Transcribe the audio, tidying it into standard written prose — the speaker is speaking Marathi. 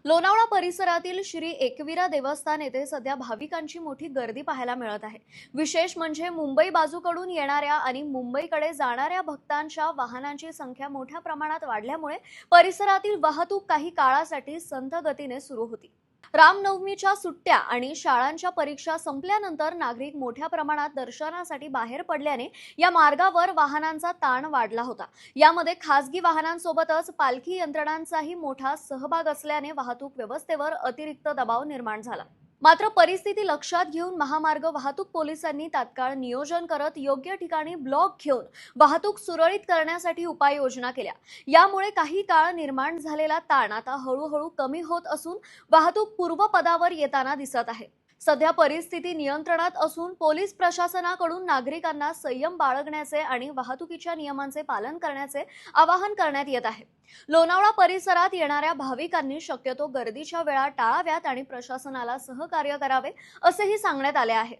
लोणावळा परिसरातील श्री एकविरा देवस्थान येथे सध्या भाविकांची मोठी गर्दी पाहायला मिळत आहे। विशेष म्हणजे मुंबई बाजूकडून येणाऱ्या आणि मुंबईकडे जाणाऱ्या भक्तांच्या वाहनांची संख्या मोठ्या प्रमाणात वाढल्यामुळे परिसरातील वाहतूक काही काळासाठी संथ गतीने सुरू होती। रामनवमीच्या सुट्ट्या आणि शाळांच्या परीक्षा संपल्यानंतर नागरिक मोठ्या प्रमाणात दर्शनासाठी बाहेर पडल्याने या मार्गावर वाहनांचा ताण वाढला होता। यामध्ये खासगी वाहनांसोबतच पालखी यंत्रणांचाही मोठा सहभाग असल्याने वाहतूक व्यवस्थेवर अतिरिक्त दबाव निर्माण झाला। मात्र परिस्थिती लक्षात घेऊन महामार्ग वाहतूक पोलिसांनी तात्काळ नियोजन करत योग्य ठिकाणी ब्लॉक घेऊन वाहतूक सुरळीत करण्यासाठी उपाययोजना केल्या। यामुळे काही काळ निर्माण झालेला ताण आता हळूहळू कमी होत असून वाहतूक पूर्वपदावर येताना दिसत आहे। सध्या परिस्थिती नियंत्रणात असून पोलीस प्रशासनाकडून नागरिकांना संयम बाळगण्याचे आणि वाहतुकीच्या नियमांचे पालन करण्याचे आवाहन करण्यात येत आहे। लोणावळा परिसरात येणाऱ्या भाविकांनी शक्यतो गर्दीच्या वेळा टाळाव्यात आणि प्रशासनाला सहकार्य करावे असेही सांगण्यात आले आहे।